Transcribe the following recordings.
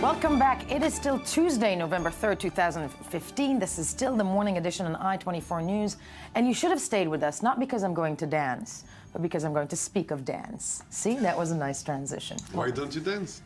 Welcome back. It is still Tuesday, November 3rd, 2015. This is still the morning edition on i24 News. And you should have stayed with us, not because I'm going to dance, but because I'm going to speak of dance. See, that was a nice transition. Why don't you dance?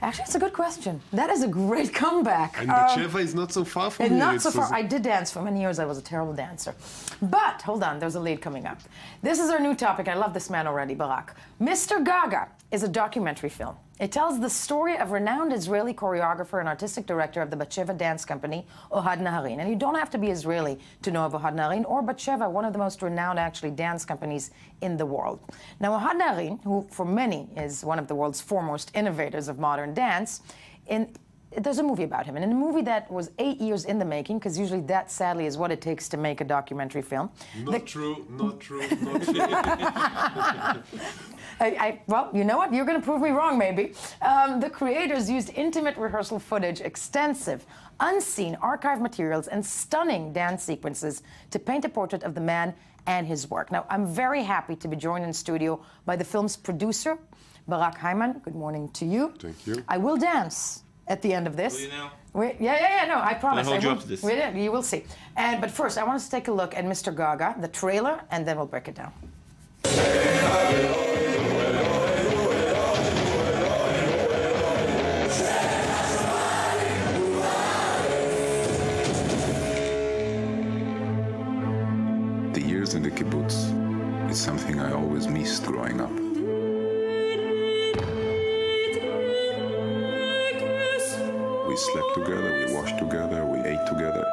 Actually, it's a good question. That is a great comeback. And Batsheva is not so far from here. Not so far. I did dance for many years. I was a terrible dancer. But, hold on, there's a lead coming up. This is our new topic. I love this man already, Barak. Mr. Gaga is a documentary film. It tells the story of renowned Israeli choreographer and artistic director of the Batsheva dance company, Ohad Naharin. And you don't have to be Israeli to know of Ohad Naharin or Batsheva, one of the most renowned, actually, dance companies in the world. Now, Ohad Naharin, who for many is one of the world's foremost innovators of modern dance, there's a movie about him. And in a movie that was 8 years in the making, because usually that, sadly, is what it takes to make a documentary film. Not true, not true, not true. Well, you know what? You're going to prove me wrong, maybe. The creators used intimate rehearsal footage, extensive, unseen archive materials, and stunning dance sequences to paint a portrait of the man and his work. Now, I'm very happy to be joined in studio by the film's producer, Barak Hyman. Good morning to you. Thank you. I will dance at the end of this. Will you now? No, I promise. Can I hold you up to this? You will see. But first, I want us to take a look at Mr. Gaga, the trailer, and then we'll break it down. The years in the kibbutz is something I always missed growing up. We slept together, we washed together, we ate together.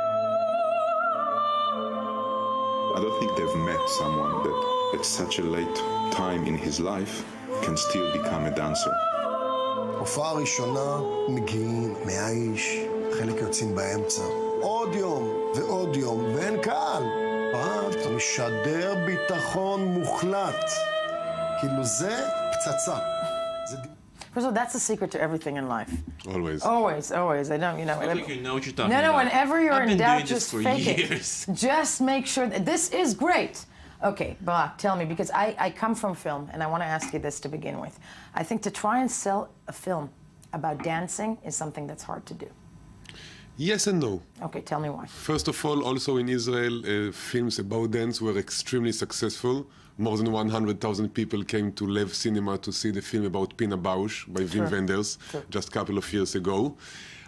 I don't think they've met someone that at such a late time in his life can still become a dancer. הופעה ראשונה מגיעים 100 איש, חלק יוצאים באמצע. עוד יום ועוד יום, ואין קהל. את משדר ביטחון מוחלט. כאילו זה פצצה. First of all, that's the secret to everything in life. Always. Always, always. I don't, I think you know what you're talking about. No, whenever you're in doubt, just fake years. it. Just make sure that this is great. Okay, Barak, tell me, because I come from film, and I want to ask you this to begin with. I think to try and sell a film about dancing is something that's hard to do. Yes and no. Okay, tell me why. First of all, also in Israel, films about dance were extremely successful. More than 100,000 people came to Lev Cinema to see the film about Pina Bausch by Wim Wenders just a couple of years ago.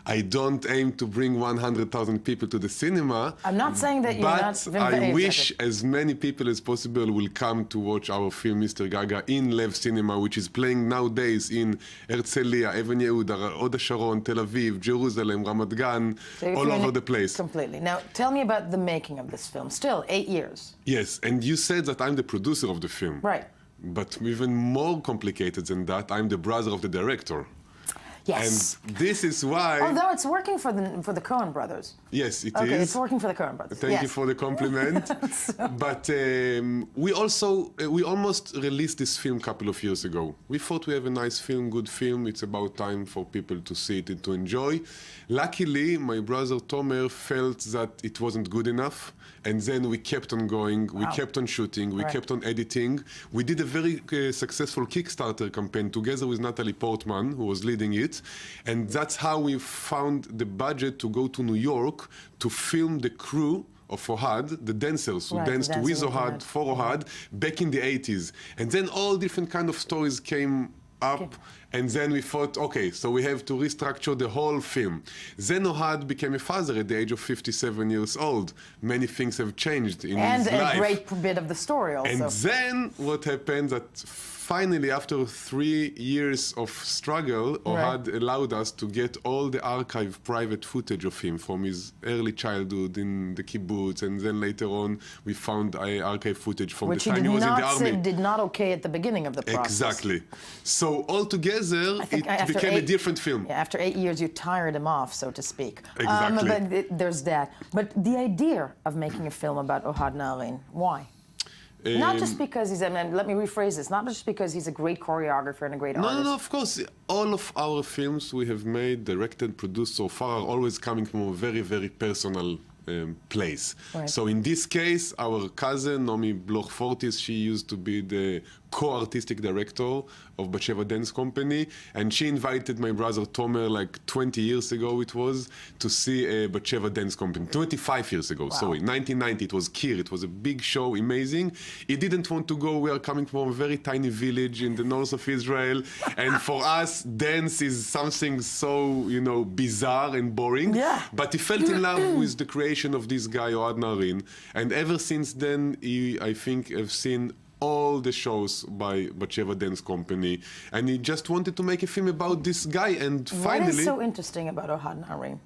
I don't aim to bring 100,000 people to the cinema. I'm not saying that you're not Wim Wenders. But I wish as many people as possible will come to watch our film, Mr. Gaga, in Lev Cinema, which is playing nowadays in Herzliya, Even Yehuda, Hod HaSharon, Tel Aviv, Jerusalem, Ramat Gan, all over the place. Completely. Now, tell me about the making of this film. Still, 8 years. Yes, and you said that I'm the producer of the film. Right. But even more complicated than that, I'm the brother of the director. Yes. And this is why... Although it's working for the Coen brothers. Yes, it is. Okay, it's working for the Coen brothers. Thank you for the compliment. But we almost released this film a couple of years ago. We thought we have a nice film, good film. It's about time for people to see it and to enjoy. Luckily, my brother Tomer felt that it wasn't good enough. And then we kept on going, we kept on shooting, we kept on editing. We did a very successful Kickstarter campaign together with Natalie Portman, who was leading it. And that's how we found the budget to go to New York to film the crew of Ohad, the dancers who danced with Ohad, for Ohad, back in the 80s. And then all different kind of stories came up, and then we thought, okay, so we have to restructure the whole film. Then Ohad became a father at the age of 57 years old. Many things have changed in his life. And a great bit of the story also. And then what happened that finally, after 3 years of struggle, Ohad allowed us to get all the archive private footage of him from his early childhood in the kibbutz, and then later on we found archive footage from the time he was in the army. Which he did not okay at the beginning of the process. Exactly. So altogether, it became a different film. Yeah, after 8 years, you tired him off, so to speak. Exactly. But there's that. But the idea of making a film about Ohad Naharin, why? Not just because he's, and let me rephrase this, not just because he's a great choreographer and a great artist. No, of course. All of our films we have made, directed, produced so far are always coming from a very, very personal place. Right. So in this case, our cousin, Nomi Bloch-Fortis, she used to be the co-artistic director of Batsheva Dance Company, and she invited my brother Tomer like 20 years ago it was to see Batsheva Dance Company. 25 years ago, sorry, 1990. It was Kir. It was a big show, amazing. He didn't want to go. We are coming from a very tiny village in the north of Israel, and for us, dance is something so, you know, bizarre and boring. Yeah. But he fell in love with the creation of this guy, Ohad Naharin, and ever since then, I think I've seen all the shows by Batsheva Dance Company, and he just wanted to make a film about this guy, and finally... What is so interesting about Ohad Naharin?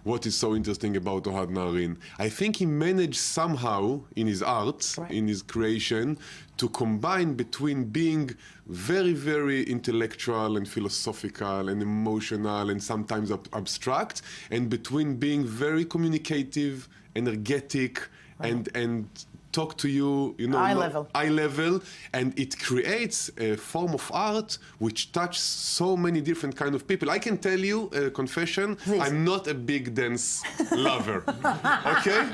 What is so interesting about Ohad Naharin? I think he managed somehow in his art, in his creation, to combine between being very, very intellectual and philosophical and emotional and sometimes abstract, and between being very communicative, energetic, and talk to you, you know, eye level, and it creates a form of art which touches so many different kind of people. I can tell you a confession, Please. I'm not a big dance lover, okay?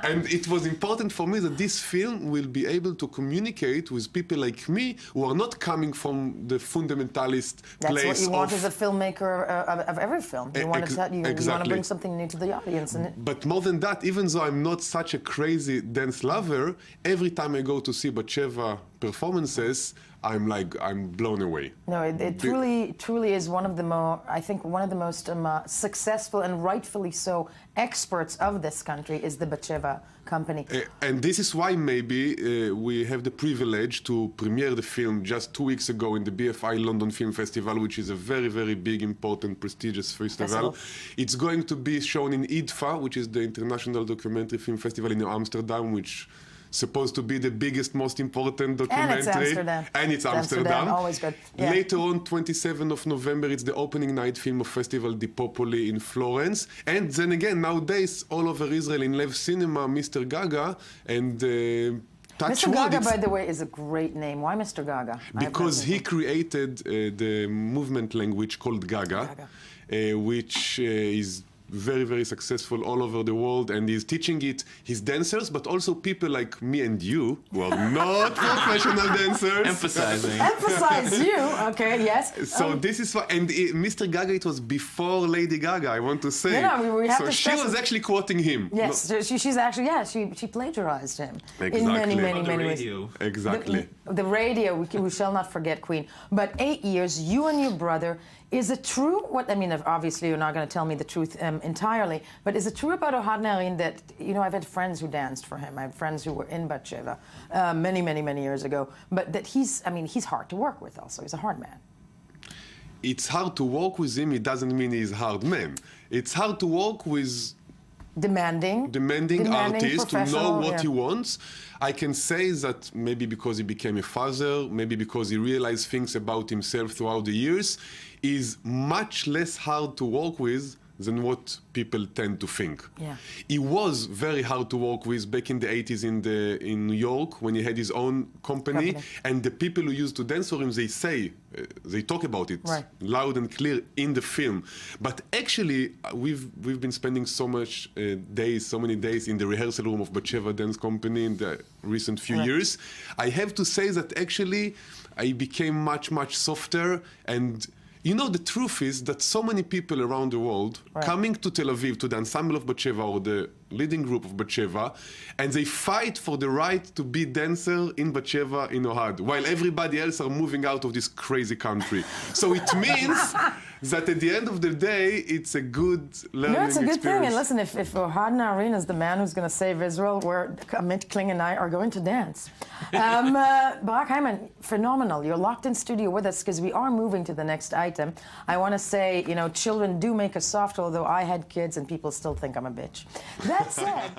And it was important for me that this film will be able to communicate with people like me who are not coming from the fundamentalist That's place what you want as a filmmaker of every film. You want to bring something new to the audience. But more than that, even though I'm not such a crazy dance lover, every time I go to see Batsheva performances, I'm blown away. No, it truly is one of the one of the most successful and rightfully so experts of this country is the Batsheva company. And this is why maybe we have the privilege to premiere the film just 2 weeks ago in the BFI London Film Festival, which is a very, very big, important, prestigious festival. It's going to be shown in IDFA, which is the International Documentary Film Festival in Amsterdam, which supposed to be the biggest, most important documentary. And it's Amsterdam. And it's Amsterdam. Always good. Yeah. Later on, 27th of November, it's the opening night film of Festival di Popoli in Florence. And then again, nowadays, all over Israel in Lev Cinema, Mr. Gaga and Mr. Gaga, by the way, is a great name. Why Mr. Gaga? Because he created the movement language called Gaga. Which is very, very successful all over the world, and he's teaching it his dancers, but also people like me and you, who are not professional dancers. Emphasizing. Emphasize you, okay, yes. So this is why, and Mr. Gaga, it was before Lady Gaga, I want to say. Yeah, we have to she was actually quoting him. Yes, she's actually, she plagiarized him. Exactly. In many ways. Exactly. The radio, we shall not forget, Queen. But 8 years, you and your brother, is it true, obviously you're not going to tell me the truth entirely, but is it true about Ohad Naharin that, you know, I've had friends who danced for him, I have friends who were in Batsheva many years ago, but that he's hard to work with also, he's a hard man. It's hard to work with him, it doesn't mean he's a hard man. It's hard to work with demanding artist to know what he wants. I can say that maybe because he became a father, maybe because he realized things about himself throughout the years, is much less hard to work with than what people tend to think. Yeah. He was very hard to work with back in the 80s in New York when he had his own company. And the people who used to dance for him, they talk about it loud and clear in the film. But actually, we've been spending so many days in the rehearsal room of Batsheva Dance Company in the recent few years. I have to say that actually I became much softer, and you know, the truth is that so many people around the world coming to Tel Aviv, to the ensemble of Batsheva or the leading group of Batsheva, and they fight for the right to be dancer in Batsheva in Ohad, while everybody else are moving out of this crazy country. So it means that at the end of the day, it's a good learning experience. No, it's a good thing. And listen, if Ohad Naharin is the man who's going to save Israel, Amit Kling and I are going to dance. Barak Hyman, phenomenal. You're locked in studio with us because we are moving to the next item. I want to say, you know, children do make us soft, although I had kids and people still think I'm a bitch. That said...